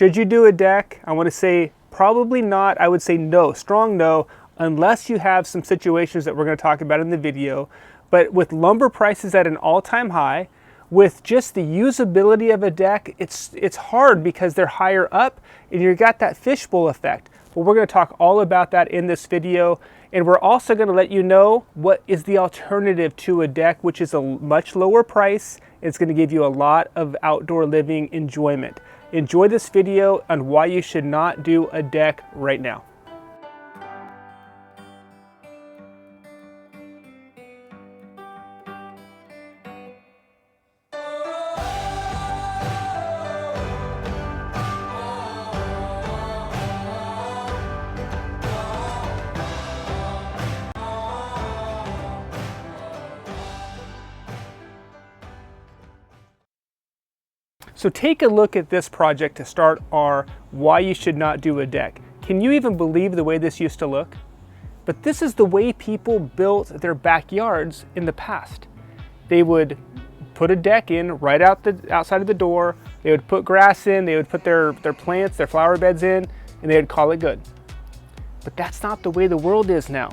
Should you do a deck? I want to say probably not. I would say no, strong no, unless you have some situations that we're going to talk about in the video. But with lumber prices at an all-time high, with just the usability of a deck, it's hard because they're higher up and you got that fishbowl effect. But we're going to talk all about that in this video. And we're also going to let you know what is the alternative to a deck, which is a much lower price. It's going to give you a lot of outdoor living enjoyment. Enjoy this video on why you should not do a deck right now. So take a look at this project to start our why you should not do a deck. Can you even believe the way this used to look? But this is the way people built their backyards in the past. They would put a deck in right outside of the door. They would put grass in, they would put their plants, their flower beds in, and they would call it good. But that's not the way the world is now.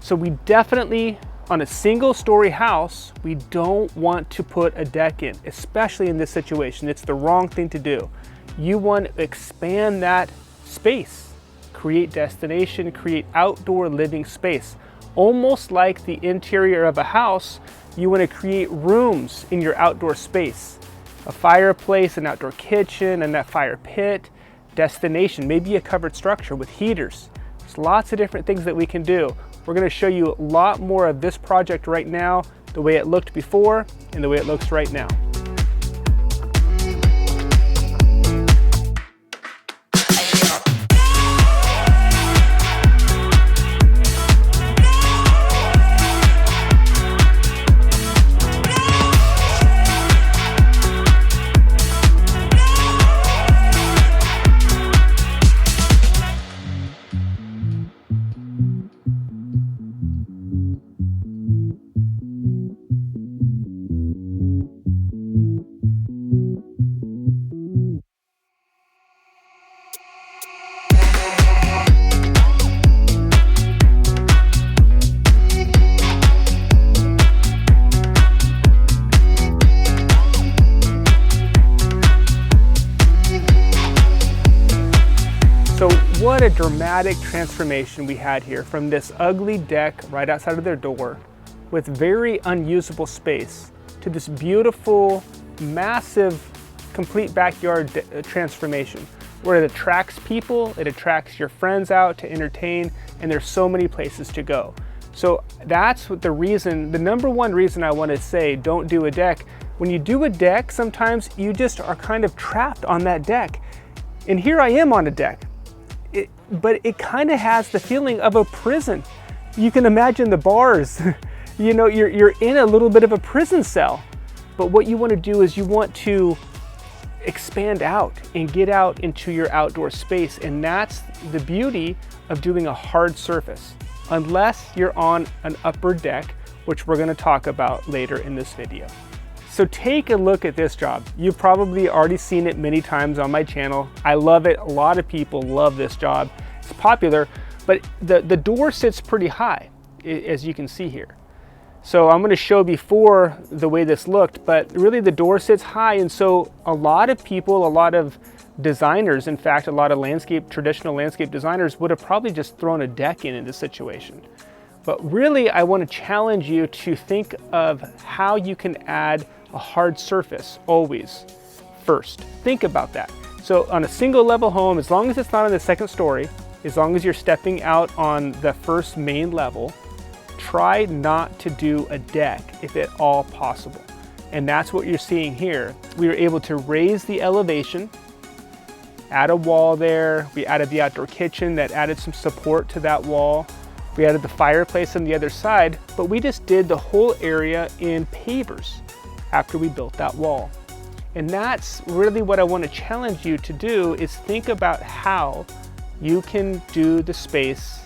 So we definitely, on a single story house, we don't want to put a deck in, especially in this situation. It's the wrong thing to do. You want to expand that space, create destination, create outdoor living space. Almost like the interior of a house, you want to create rooms in your outdoor space. A fireplace, an outdoor kitchen, and that fire pit, destination, maybe a covered structure with heaters. There's lots of different things that we can do. We're going to show you a lot more of this project right now, the way it looked before and the way it looks right now. So what a dramatic transformation we had here from this ugly deck right outside of their door with very unusable space to this beautiful, massive, complete backyard transformation where it attracts people, it attracts your friends out to entertain, and there's so many places to go. So that's what the reason, the number one reason I want to say don't do a deck. When you do a deck, sometimes you just are kind of trapped on that deck. And here I am on a deck. But it kind of has the feeling of a prison. You can imagine the bars. You know, you're in a little bit of a prison cell. But what you want to do is you want to expand out and get out into your outdoor space. And that's the beauty of doing a hard surface, unless you're on an upper deck, which we're going to talk about later in this video. So take a look at this job. You've probably already seen it many times on my channel. I love it. A lot of people love this job. It's popular, but the door sits pretty high, as you can see here. So I'm going to show before the way this looked, but really the door sits high. And so a lot of people, a lot of designers, in fact, a lot of traditional landscape designers would have probably just thrown a deck in this situation. But really, I want to challenge you to think of how you can add a hard surface always first. Think about that. So on a single level home, as long as it's not on the second story, as long as you're stepping out on the first main level, try not to do a deck if at all possible. And that's what you're seeing here. We were able to raise the elevation, add a wall there. We added the outdoor kitchen that added some support to that wall. We added the fireplace on the other side, but we just did the whole area in pavers after we built that wall. And that's really what I want to challenge you to do, is think about how you can do the space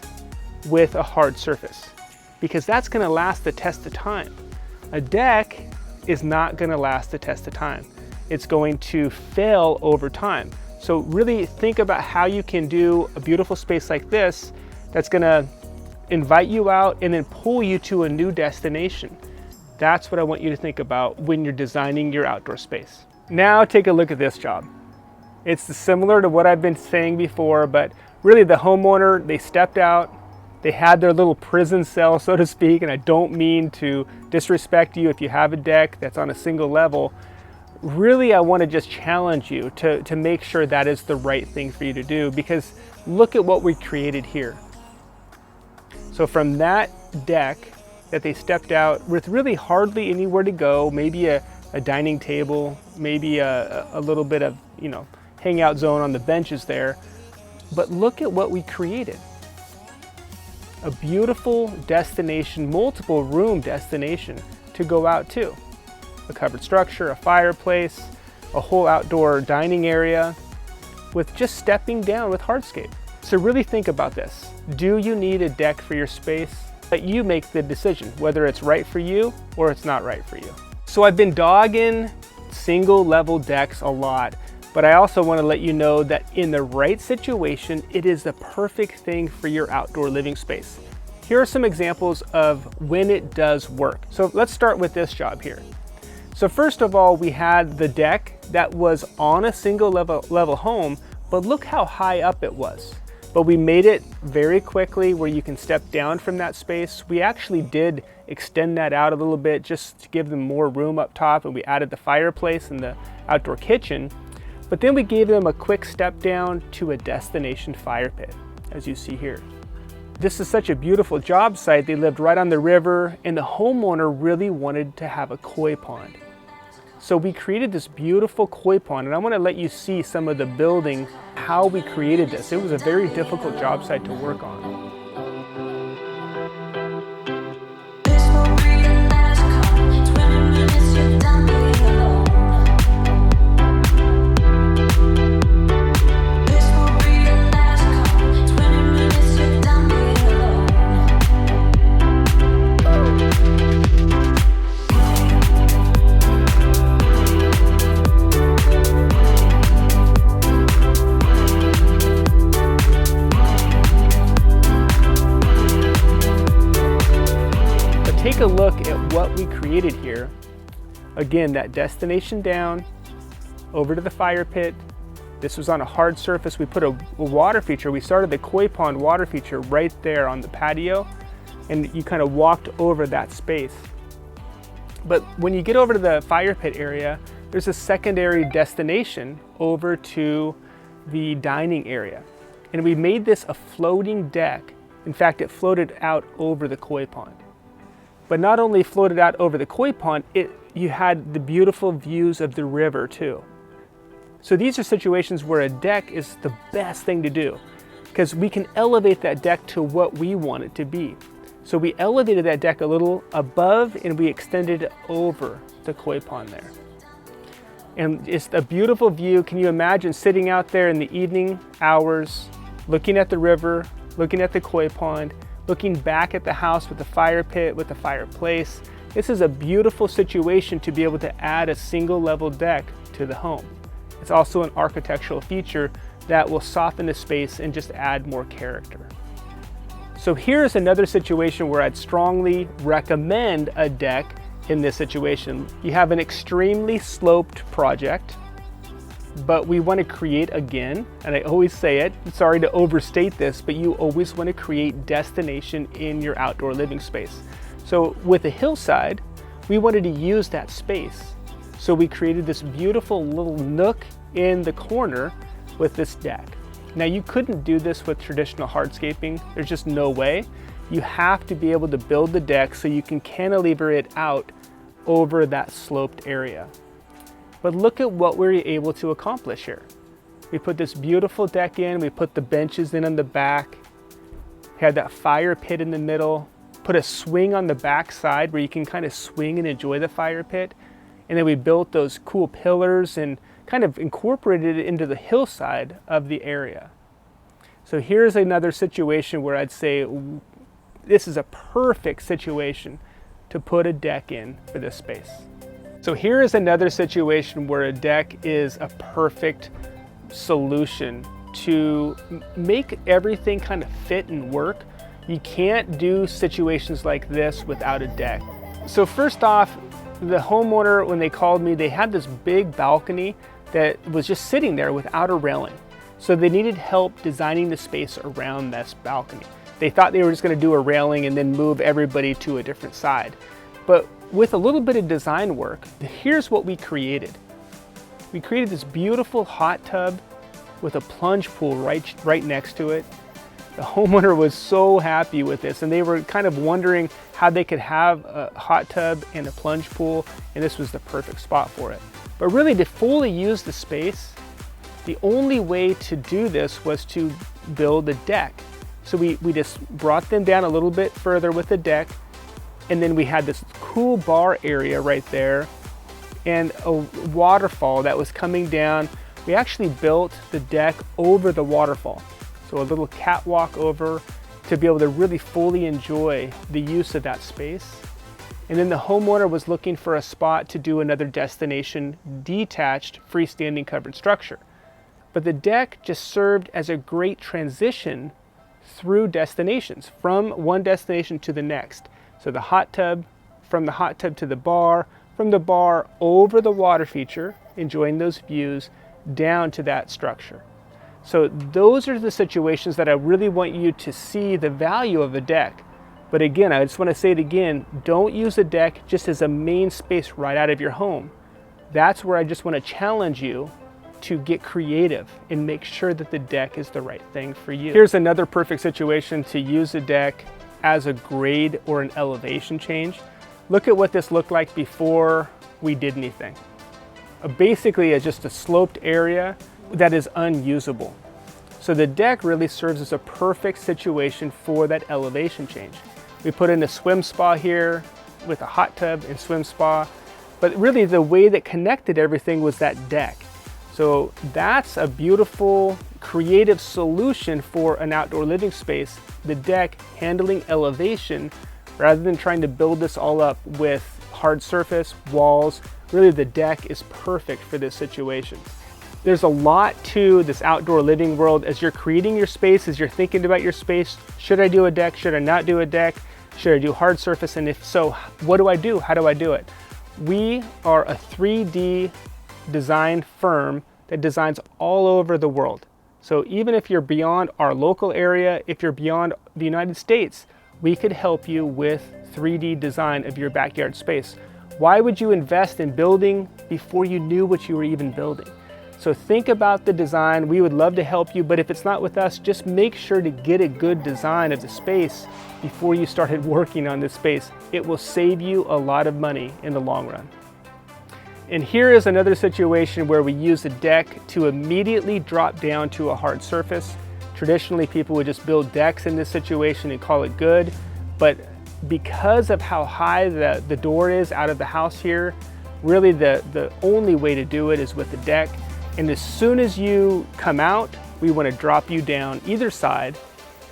with a hard surface, because that's going to last the test of time. A deck is not going to last the test of time. It's going to fail over time. So really think about how you can do a beautiful space like this that's gonna invite you out and then pull you to a new destination. That's what I want you to think about when you're designing your outdoor space. Now take a look at this job. It's similar to what I've been saying before, but really the homeowner, they stepped out, they had their little prison cell, so to speak, and I don't mean to disrespect you if you have a deck that's on a single level. Really, I want to just challenge you to make sure that is the right thing for you to do, because look at what we created here. So from that deck that they stepped out with really hardly anywhere to go, maybe a dining table, maybe a little bit of, hangout zone on the benches there, but look at what we created. A beautiful destination, multiple room destination to go out to. A covered structure, a fireplace, a whole outdoor dining area with just stepping down with hardscape. So really think about this. Do you need a deck for your space? Let you make the decision whether it's right for you or it's not right for you. So I've been dogging single level decks a lot, but I also want to let you know that in the right situation, it is the perfect thing for your outdoor living space. Here are some examples of when it does work. So let's start with this job here. So first of all, we had the deck that was on a single level home, but look how high up it was. But we made it very quickly where you can step down from that space. We actually did extend that out a little bit just to give them more room up top, and we added the fireplace and the outdoor kitchen. But then we gave them a quick step down to a destination fire pit, as you see here. This is such a beautiful job site. They lived right on the river, and the homeowner really wanted to have a koi pond. So we created this beautiful koi pond, and I want to let you see some of the building, how we created this. It was a very difficult job site to work on. Take a look at what we created here. Again, that destination down, over to the fire pit. This was on a hard surface. We put a water feature. We started the koi pond water feature right there on the patio, and you kind of walked over that space. But when you get over to the fire pit area, there's a secondary destination over to the dining area. And we made this a floating deck. In fact, it floated out over the koi pond. But not only floated out over the koi pond, you had the beautiful views of the river too. So these are situations where a deck is the best thing to do, because we can elevate that deck to what we want it to be. So we elevated that deck a little above, and we extended it over the koi pond there. And it's a beautiful view. Can you imagine sitting out there in the evening hours, looking at the river, looking at the koi pond, looking back at the house with the fire pit, with the fireplace? This is a beautiful situation to be able to add a single level deck to the home. It's also an architectural feature that will soften the space and just add more character. So here's another situation where I'd strongly recommend a deck in this situation. You have an extremely sloped project, but we want to create, again, and I always say it, sorry to overstate this, but you always want to create destination in your outdoor living space. So with a hillside, we wanted to use that space. So we created this beautiful little nook in the corner with this deck. Now you couldn't do this with traditional hardscaping. There's just no way. You have to be able to build the deck so you can cantilever it out over that sloped area. But look at what we were able to accomplish here. We put this beautiful deck in, we put the benches in on the back, had that fire pit in the middle, put a swing on the back side where you can kind of swing and enjoy the fire pit. And then we built those cool pillars and kind of incorporated it into the hillside of the area. So here's another situation where I'd say this is a perfect situation to put a deck in for this space. So here is another situation where a deck is a perfect solution to make everything kind of fit and work. You can't do situations like this without a deck. So first off, the homeowner, when they called me, they had this big balcony that was just sitting there without a railing. So they needed help designing the space around this balcony. They thought they were just going to do a railing and then move everybody to a different side. But with a little bit of design work, here's what we created. We created this beautiful hot tub with a plunge pool right next to it. The homeowner was so happy with this, and they were kind of wondering how they could have a hot tub and a plunge pool, and this was the perfect spot for it. But really, to fully use the space, the only way to do this was to build a deck. So we just brought them down a little bit further with the deck, and then we had this cool bar area right there and a waterfall that was coming down. We actually built the deck over the waterfall. So a little catwalk over to be able to really fully enjoy the use of that space. And then the homeowner was looking for a spot to do another destination detached freestanding covered structure. But the deck just served as a great transition through destinations, from one destination to the next. So the hot tub, from the hot tub to the bar, from the bar over the water feature, enjoying those views, down to that structure. So those are the situations that I really want you to see the value of a deck. But again, I just want to say it again, don't use a deck just as a main space right out of your home. That's where I just want to challenge you to get creative and make sure that the deck is the right thing for you. Here's another perfect situation to use a deck as a grade or an elevation change. Look at what this looked like before we did anything. Basically, it's just a sloped area that is unusable. So the deck really serves as a perfect situation for that elevation change. We put in a swim spa here with a hot tub and swim spa, but really the way that connected everything was that deck. So that's a beautiful, creative solution for an outdoor living space, the deck handling elevation rather than trying to build this all up with hard surface, walls. Really, the deck is perfect for this situation. There's a lot to this outdoor living world. As you're creating your space, as you're thinking about your space, should I do a deck? Should I not do a deck? Should I do hard surface? And if so, what do I do? How do I do it? We are a 3D design firm that designs all over the world. So even if you're beyond our local area, if you're beyond the United States, we could help you with 3D design of your backyard space. Why would you invest in building before you knew what you were even building? So think about the design. We would love to help you, but if it's not with us, just make sure to get a good design of the space before you started working on this space. It will save you a lot of money in the long run. And here is another situation where we use a deck to immediately drop down to a hard surface. Traditionally, people would just build decks in this situation and call it good, but because of how high the door is out of the house here, really the only way to do it is with the deck. And as soon as you come out, we want to drop you down either side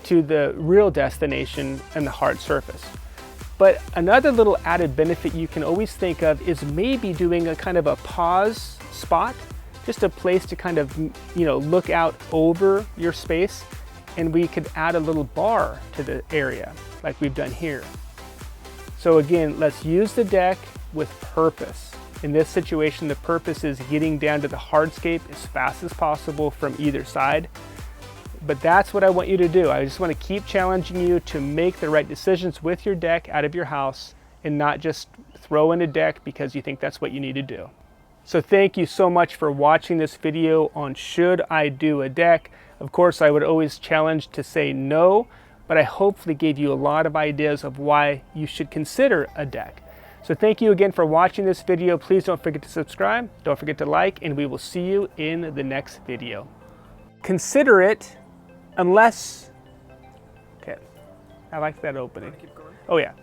to the real destination and the hard surface. But another little added benefit you can always think of is maybe doing a kind of a pause spot, just a place to kind of, look out over your space, and we could add a little bar to the area like we've done here. So again, let's use the deck with purpose. In this situation, the purpose is getting down to the hardscape as fast as possible from either side. But that's what I want you to do. I just want to keep challenging you to make the right decisions with your deck out of your house and not just throw in a deck because you think that's what you need to do. So thank you so much for watching this video on should I do a deck. Of course, I would always challenge to say no, but I hopefully gave you a lot of ideas of why you should consider a deck. So thank you again for watching this video. Please don't forget to subscribe, don't forget to like, and we will see you in the next video. Consider it unless, okay, I like that opening. Keep going. Oh yeah.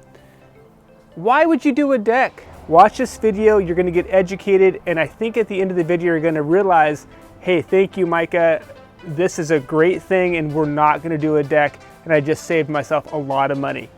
Why would you do a deck? Watch this video, you're gonna get educated, and I think at the end of the video you're gonna realize, hey, thank you, Micah. This is a great thing and we're not gonna do a deck, and I just saved myself a lot of money.